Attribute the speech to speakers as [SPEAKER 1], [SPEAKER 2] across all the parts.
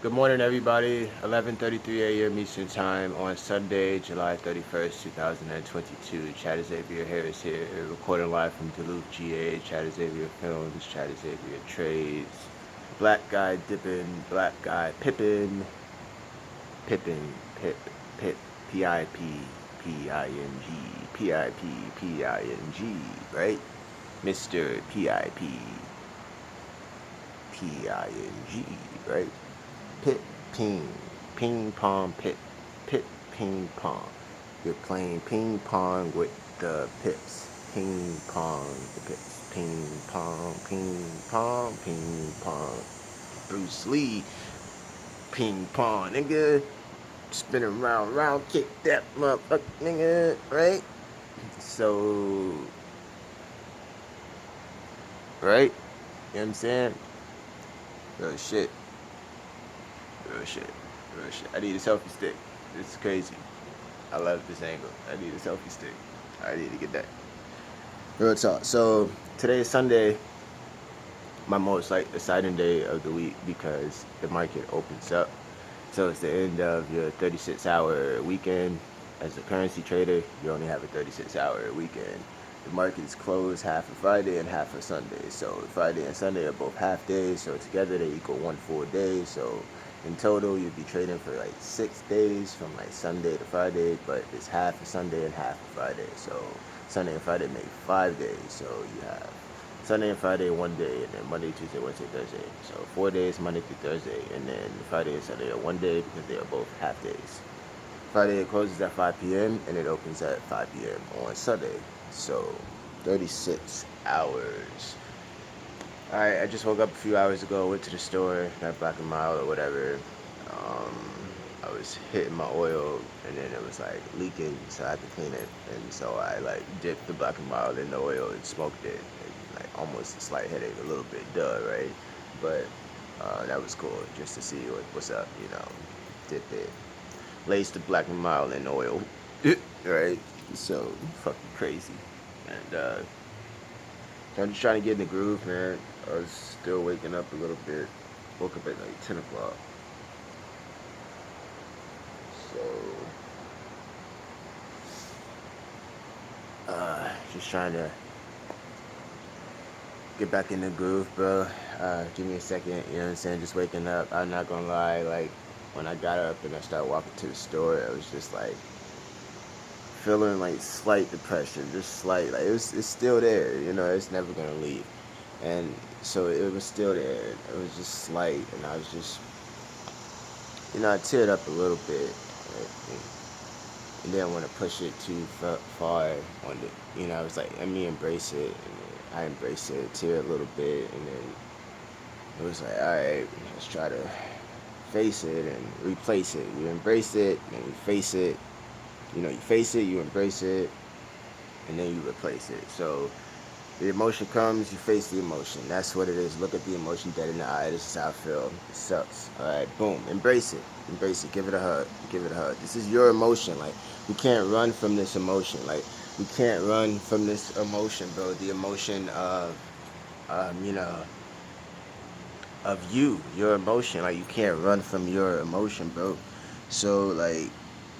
[SPEAKER 1] Good morning, everybody. 11:33 a.m. Eastern Time on Sunday, July 31st, 2022. Chad Xavier Harris here, recording live from Duluth, GA. Chad Xavier Films, Chad Xavier Trades. Black guy dipping, black guy pippin, pippin, pip, pip, P-I-P, P-I-N-G, P-I-P, P-I-N-G, right? Mr. P-I-P, P-I-N-G, right? Pit, ping, ping pong, pit, pit, ping pong. You're playing ping pong with the pips. Ping pong, the pips. Ping pong, ping pong, ping pong. Bruce Lee, ping pong, nigga. Spinning round, round, kick that motherfucker, nigga, right? So, right? You know what I'm saying? Real shit, real shit, real shit. I need a selfie stick. This is crazy. I love this angle. I need a selfie stick. I need to get that. Real talk. So today is Sunday, my most like exciting day of the week because the market opens up. So it's the end of your 36-hour weekend. As a currency trader, you only have a 36-hour weekend. The market is closed half of Friday and half of Sunday. So Friday and Sunday are both half days. So together they equal one full day. So in total, you'd be trading for like 6 days from like Sunday to Friday, but it's half of Sunday and half of Friday. So Sunday and Friday make 5 days. So you have Sunday and Friday one day, and then Monday, Tuesday, Wednesday, Thursday. So 4 days, Monday through Thursday, and then Friday and Sunday are one day because they are both half days. Friday it closes at 5 p.m. and it opens at 5 p.m. on Sunday. So 36 hours. Alright, I just woke up a few hours ago, went to the store, got Black and Mild or whatever. Um, I was hitting my oil and then it was like leaking, so I had to clean it. And so I like dipped the Black and Mild in the oil and smoked it. And, like almost a slight headache, a little bit, right? But that was cool just to see what's up, Dip it. Lace the Black and Mild in oil, right? So fucking crazy. And I'm just trying to get in the groove, man. I was still waking up a little bit. Woke up at like 10 o'clock. So, just trying to get back in the groove, bro. Give me a second, you know what I'm saying? Just waking up. I'm not gonna lie, like, when I got up and I started walking to the store, I was just like feeling like slight depression, just slight. Like, it's still there, it's never gonna leave. And so it was still there. It was just slight, and I was just, I teared up a little bit. And didn't want to push it too far on the, I was like, let me embrace it. And I embraced it, tear a little bit, and then it was like, all right, let's try to face it and replace it. You embrace it, and you face it. You face it, you embrace it, and then you replace it. So the emotion comes, you face the emotion. That's what it is. Look at the emotion dead in the eye. This is how I feel. It sucks. All right, boom. Embrace it. Embrace it. Give it a hug. Give it a hug. This is your emotion. Like, we can't run from this emotion. Like, we can't run from this emotion, bro. The emotion of, you know, of you, your emotion. Like, you can't run from your emotion, bro. So, like,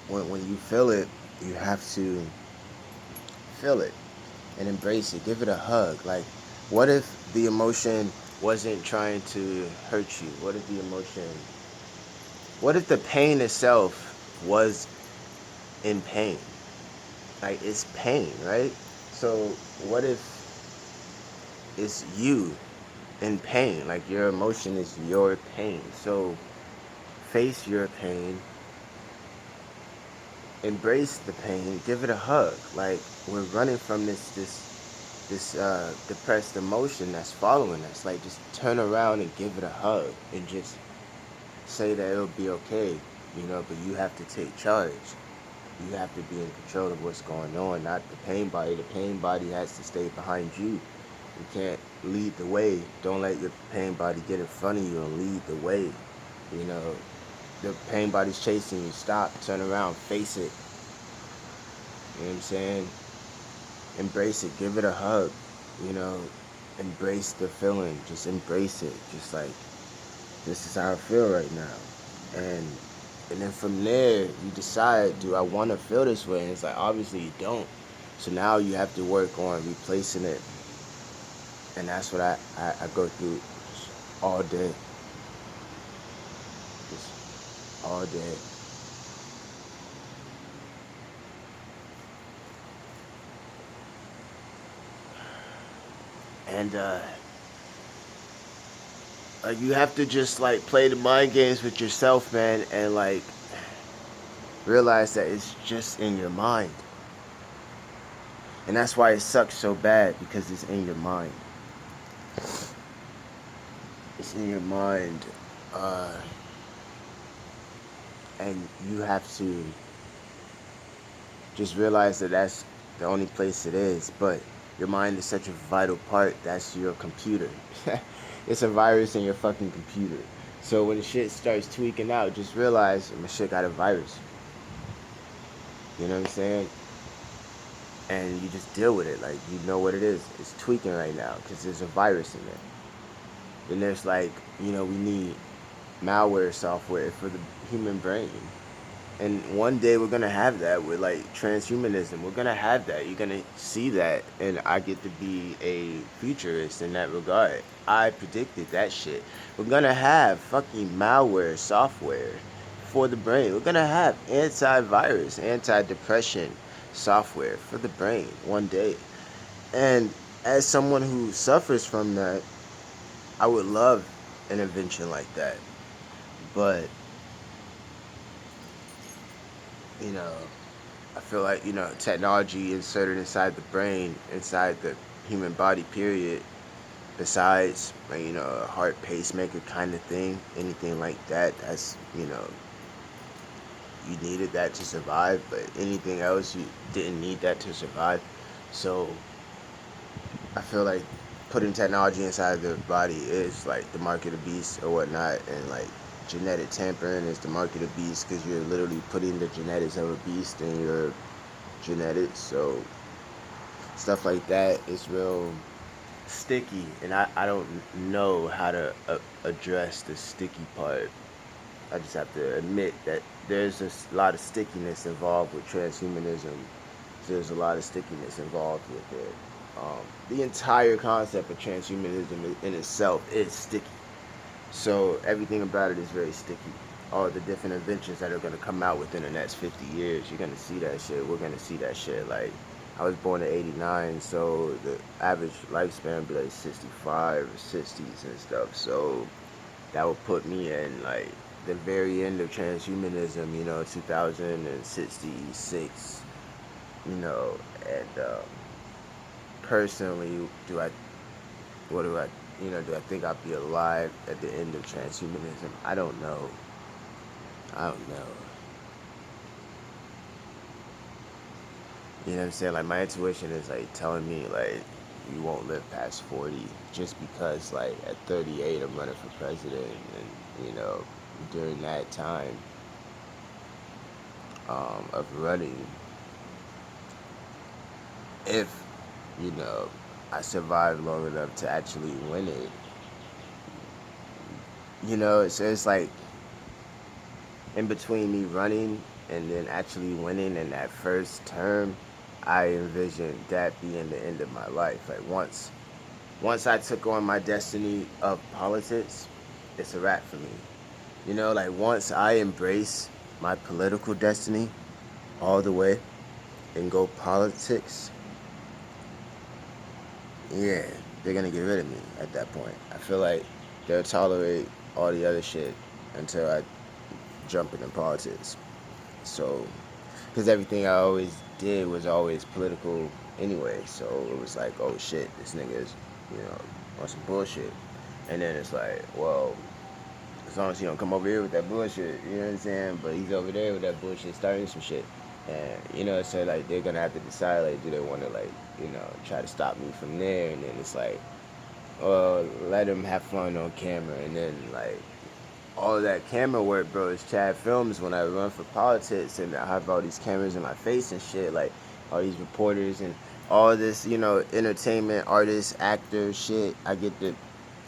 [SPEAKER 1] when you feel it, you have to feel it and embrace it. Give it a hug. Like, what if the emotion wasn't trying to hurt you? What if the pain itself was in pain? Like, it's pain, right? So, what if it's you in pain? Like, your emotion is your pain. So, face your pain, embrace the pain, give it a hug. Like, we're running from this depressed emotion that's following us. Like, just turn around and give it a hug and just say that it'll be okay, but you have to take charge. You have to be in control of what's going on, not the pain body. The pain body has to stay behind you. You can't lead the way. Don't let your pain body get in front of you and lead the way. You know, the pain body's chasing you. Stop, turn around, face it. You know what I'm saying? Embrace it, give it a hug, you know, embrace the feeling, just embrace it, just like This is how I feel right now. And then from there, you decide, do I want to feel this way? And it's like, obviously you don't. So now you have to work on replacing it. And that's what I go through all day. Just all day. And you have to just like play the mind games with yourself, man, and like realize that it's just in your mind. And that's why it sucks so bad, because it's in your mind. It's in your mind. Uh, and you have to just realize that that's the only place it is. But your mind is such a vital part. That's your computer. It's a virus in your fucking computer. So when the shit starts tweaking out, just realize my shit got a virus. You know what I'm saying? And you just deal with it. Like, you know what it is. It's tweaking right now because there's a virus in there. Then there's like, we need malware software for the human brain. And one day we're gonna have that with like transhumanism. We're gonna have that. You're gonna see that, and I get to be a futurist in that regard. I predicted that shit. We're gonna have fucking malware software for the brain. We're gonna have antivirus, anti-depression software for the brain one day. And as someone who suffers from that, I would love an invention like that. But you know, I feel like, technology inserted inside the brain, inside the human body, period, besides, a heart pacemaker kind of thing, anything like that, that's, you needed that to survive, but anything else, you didn't need that to survive. So I feel like putting technology inside the body is like the mark of the beast or whatnot, and like genetic tampering is the mark of the beast because you're literally putting the genetics of a beast in your genetics. So stuff like that is real sticky, and I don't know how to address the sticky part. I just have to admit that there's a lot of stickiness involved with transhumanism. There's a lot of stickiness involved with it. The entire concept of transhumanism in itself is sticky. So everything about it is very sticky. All the different inventions that are going to come out within the next 50 years, you're going to see that shit. We're going to see that shit. Like, I was born in 89, so the average lifespan would be like 65 or 60s and stuff. So that would put me in like the very end of transhumanism, 2066, and personally, do I think I'll be alive at the end of transhumanism? I don't know. I don't know. You know what I'm saying? Like, my intuition is like telling me like you won't live past 40, just because like at 38 I'm running for president, and during that time of running, if you know I survive long enough to actually win it, so it's like in between me running and then actually winning in that first term, I envision that being the end of my life. Like, once I took on my destiny of politics, it's a wrap for me. Like, once I embrace my political destiny all the way and go politics, yeah, they're gonna get rid of me at that point. I feel like they'll tolerate all the other shit until I jump into politics. So, because everything I always did was always political anyway, so it was like, oh shit, this nigga is, on some bullshit. And then it's like, well, as long as he don't come over here with that bullshit, you know what I'm saying? But he's over there with that bullshit starting some shit. And, so like they're gonna have to decide, like, do they wanna like, try to stop me from there? And then it's like, well, let him have fun on camera. And then like all of that camera work, bro, is Chad Films when I run for politics, and I have all these cameras in my face and shit, like all these reporters and all this, entertainment, artists, actors, shit. I get to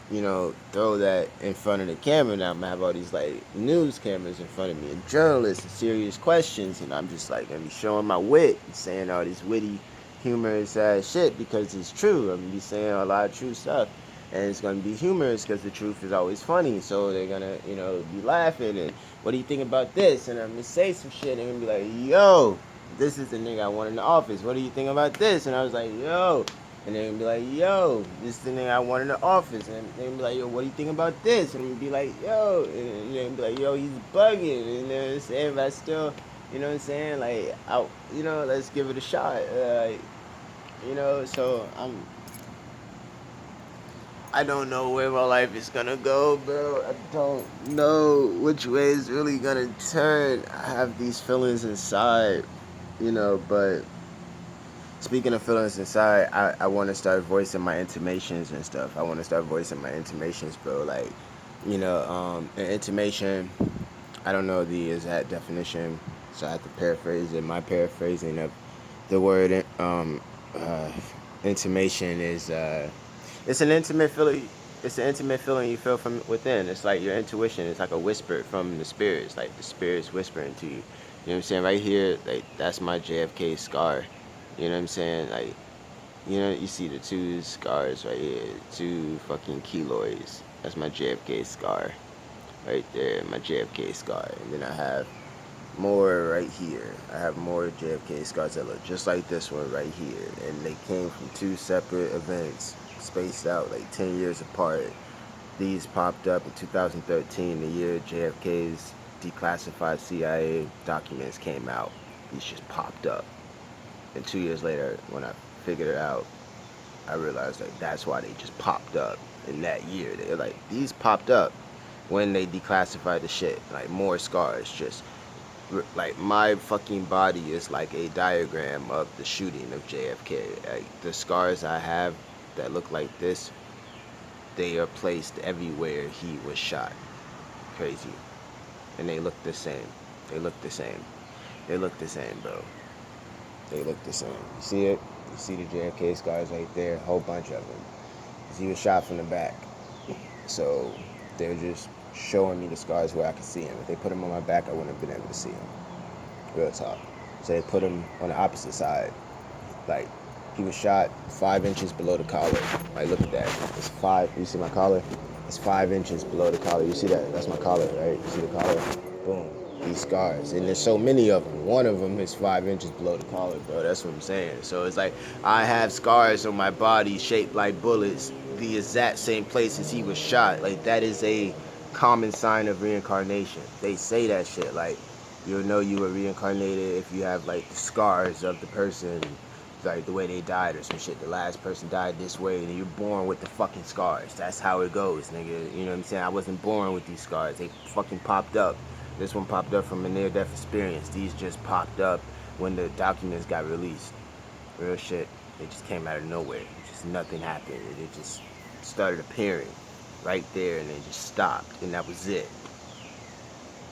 [SPEAKER 1] throw that in front of the camera. Now I'm gonna have all these like news cameras in front of me and journalists and serious questions, and I'm just like gonna be showing my wit and saying all this witty, humorous shit because it's true. I'm gonna be saying a lot of true stuff, and it's gonna be humorous because the truth is always funny. So they're gonna, be laughing and what do you think about this? And I'm gonna say some shit, and they're gonna be like, yo, this is the nigga I want in the office. What do you think about this? And I was like, yo. And they're gonna be like, yo, this is the nigga I want in the office. And they're gonna be like, yo, what do you think about this? And I'm gonna be like, yo. And they're gonna be like, yo, he's bugging. And you know what I'm saying? But I still, you know what I'm saying? Like, let's give it a shot. So I don't know where my life is gonna go, bro. I don't know which way it's really gonna turn. I have these feelings inside, but speaking of feelings inside, I want to start voicing my intimations and stuff. I want to start voicing my intimations, bro. Like, an intimation, I don't know the exact definition, so I have to paraphrase it. My paraphrasing of the word intimation is, it's an intimate feeling. It's an intimate feeling you feel from within. It's like your intuition. It's like a whisper from the spirits. Like the spirits whispering to you. You know what I'm saying? Right here, like that's my JFK scar. You know what I'm saying? Like, you see the two scars right here, two fucking keloids. That's my JFK scar, right there, my JFK scar. And then I have more right here. I have more JFK scars that look just like this one right here. And they came from two separate events, spaced out like 10 years apart. These popped up in 2013, the year JFK's declassified CIA documents came out. These just popped up. And 2 years later, when I figured it out, I realized like that's why they just popped up in that year. They're like, these popped up when they declassified the shit. Like more scars, just like my fucking body is like a diagram of the shooting of JFK. Like the scars I have that look like this, they are placed everywhere he was shot. Crazy. And they look the same. They look the same. They look the same, bro. They look the same. You see it? You see the JFK scars right there? A whole bunch of them. Because he was shot from the back. So they're just showing me the scars where I can see him. If they put him on my back, I wouldn't have been able to see him. Real talk. So they put him on the opposite side. Like, he was shot 5 inches below the collar. Like, look at that. It's 5. You see my collar? It's 5 inches below the collar. You see that? That's my collar, right? You see the collar? Boom. These scars, and there's so many of them. One of them is 5 inches below the collar, bro. That's what I'm saying. So it's like I have scars on my body shaped like bullets, the exact same places he was shot. Like that is a common sign of reincarnation. They say that shit. Like you'll know you were reincarnated if you have like the scars of the person, like the way they died or some shit. The last person died this way, and you're born with the fucking scars. That's how it goes, nigga. You know what I'm saying? I wasn't born with these scars. They fucking popped up. This one popped up from a near-death experience. These just popped up when the documents got released. Real shit. They just came out of nowhere. Just nothing happened. It just started appearing right there, and it just stopped, and that was it.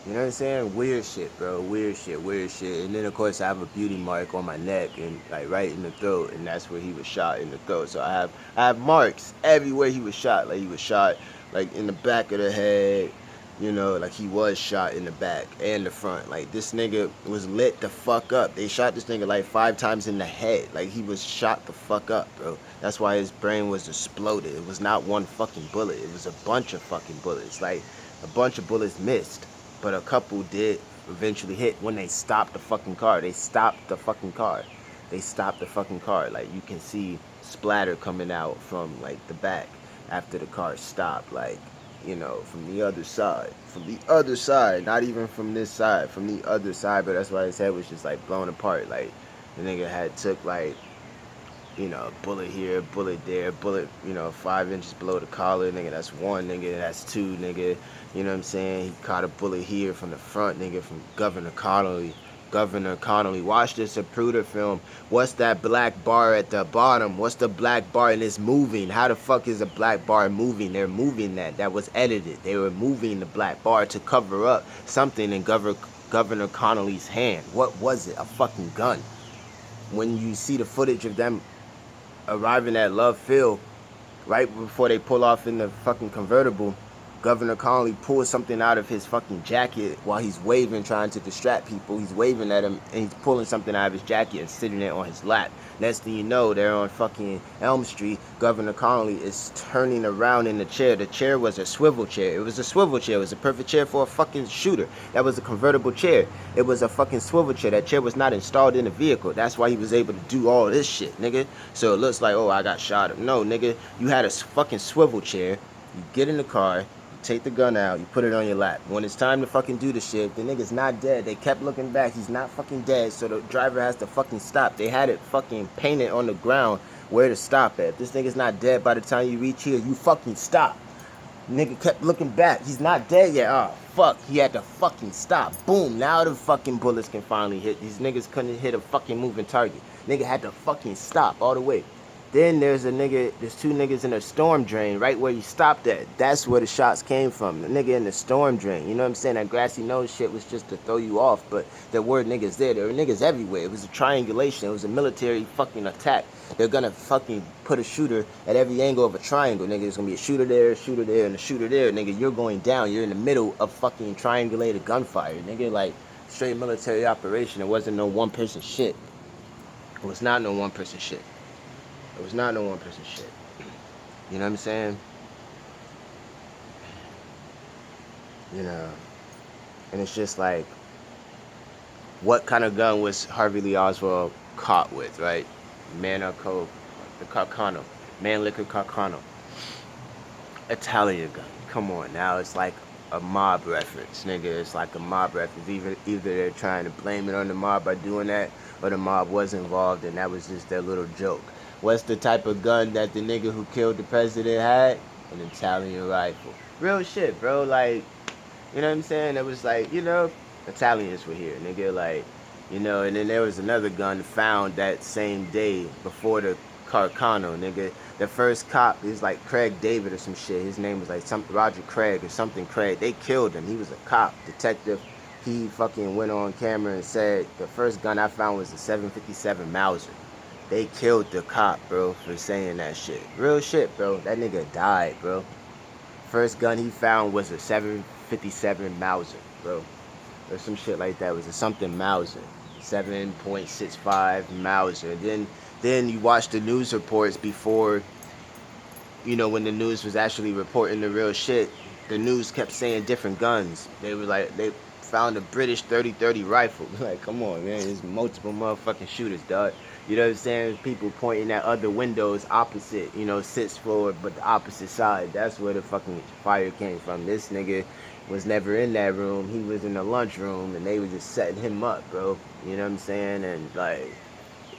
[SPEAKER 1] You know what I'm saying? Weird shit, bro. Weird shit. And then, of course, I have a beauty mark on my neck and, like, right in the throat, and that's where he was shot, in the throat. So I have marks everywhere he was shot. Like, he was shot, like, in the back of the head. Like he was shot in the back and the front. Like this nigga was lit the fuck up. They shot this nigga like 5 times in the head. Like he was shot the fuck up, bro. That's why his brain was exploded. It was not one fucking bullet. It was a bunch of fucking bullets. Like a bunch of bullets missed, but a couple did eventually hit when they stopped the fucking car. They stopped the fucking car. Like you can see splatter coming out from like the back after the car stopped. Like, from the other side, not even from this side, from the other side, but that's why his head was just like blown apart. Like the nigga had took like, bullet here, bullet there, bullet, 5 inches below the collar, nigga, that's one, nigga, that's two, nigga, you know what I'm saying? He caught a bullet here from the front, nigga, from Governor Connolly. Watch this Zapruder film. What's that black bar at the bottom? What's the black bar? And it's moving. How the fuck is a black bar moving? They're moving that. That was edited. They were moving the black bar to cover up something in Governor Connolly's hand. What was it? A fucking gun. When you see the footage of them arriving at Love Field, right before they pull off in the fucking convertible, Governor Connolly pulls something out of his fucking jacket while he's waving, trying to distract people. He's waving at him, and he's pulling something out of his jacket and sitting it on his lap. Next thing you know, they're on fucking Elm Street. Governor Connolly is turning around in the chair. The chair was a swivel chair. It was a swivel chair. It was a perfect chair for a fucking shooter. That was a convertible chair. It was a fucking swivel chair. That chair was not installed in the vehicle. That's why he was able to do all this shit, nigga. So it looks like, oh, I got shot. No, nigga, you had a fucking swivel chair. You get in the car, take the gun out, you put it on your lap. When it's time to fucking do the shit, the nigga's not dead. They kept looking back. He's not fucking dead, so the driver has to fucking stop. They had it fucking painted on the ground where to stop at. If this nigga's not dead by the time you reach here, you fucking stop. Nigga kept looking back. He's not dead yet. Oh, fuck. He had to fucking stop. Boom. Now the fucking bullets can finally hit. These niggas couldn't hit a fucking moving target. Nigga had to fucking stop all the way. Then there's two niggas in a storm drain right where you stopped at. That's where the shots came from. The nigga in the storm drain. You know what I'm saying? That grassy nose shit was just to throw you off, but there were niggas there. There were niggas everywhere. It was a triangulation. It was a military fucking attack. They're gonna fucking put a shooter at every angle of a triangle, nigga. There's gonna be a shooter there, and a shooter there, nigga. You're going down. You're in the middle of fucking triangulated gunfire, nigga. Like, straight military operation. It wasn't no one person shit. It was not no one person shit. It was not no one person shit. You know what I'm saying? You know. And it's just like, what kind of gun was Harvey Lee Oswald caught with, right? The Carcano. Mannlicher Carcano. Italian gun. Come on now. It's like a mob reference, nigga. It's like a mob reference. Either they're trying to blame it on the mob by doing that, or the mob was involved and that was just their little joke. What's the type of gun that the nigga who killed the president had? An Italian rifle. Real shit, bro. Like, you know what I'm saying? It was like, you know, Italians were here, nigga. Like, you know, and then there was another gun found that same day before the Carcano, nigga. The first cop is like Craig David or some shit. His name was like Roger Craig or something Craig. They killed him. He was a cop, detective. He fucking went on camera and said, the first gun I found was a 757 Mauser. They killed the cop, bro, for saying that shit. Real shit, bro. That nigga died, bro. First gun he found was a 757 Mauser, bro. Or some shit like that. It was a something Mauser. 7.65 Mauser. Then you watch the news reports before, you know, when the news was actually reporting the real shit. The news kept saying different guns. They were like, they found a British 30-30 rifle. Like, come on, man. There's multiple motherfucking shooters, dog. You know what I'm saying? People pointing at other windows opposite, you know, 6th floor, but the opposite side. That's where the fucking fire came from. This nigga was never in that room. He was in the lunchroom, and they were just setting him up, bro. You know what I'm saying? And, like,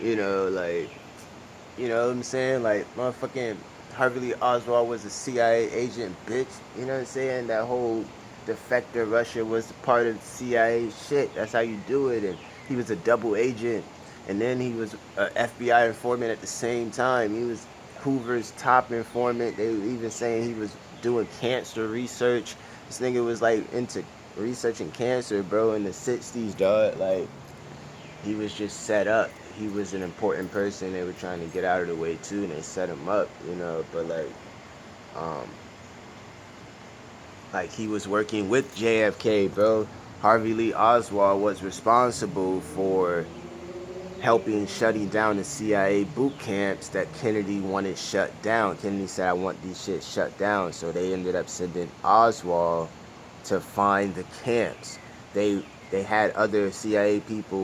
[SPEAKER 1] you know what I'm saying? Like, motherfucking Harvey Lee Oswald was a CIA agent, bitch. You know what I'm saying? That whole defector Russia was part of CIA shit. That's how you do it. And he was a double agent. And then he was an FBI informant at the same time. He was Hoover's top informant. They were even saying he was doing cancer research. This nigga was like into researching cancer, bro, in the 60s, dog. Like, he was just set up. He was an important person. They were trying to get out of the way too, and they set him up, you know. But like he was working with JFK, bro. Harvey Lee Oswald was responsible for helping shutting down the CIA boot camps that Kennedy wanted shut down. Kennedy said, I want these shit shut down. So they ended up sending Oswald to find the camps. They had other CIA people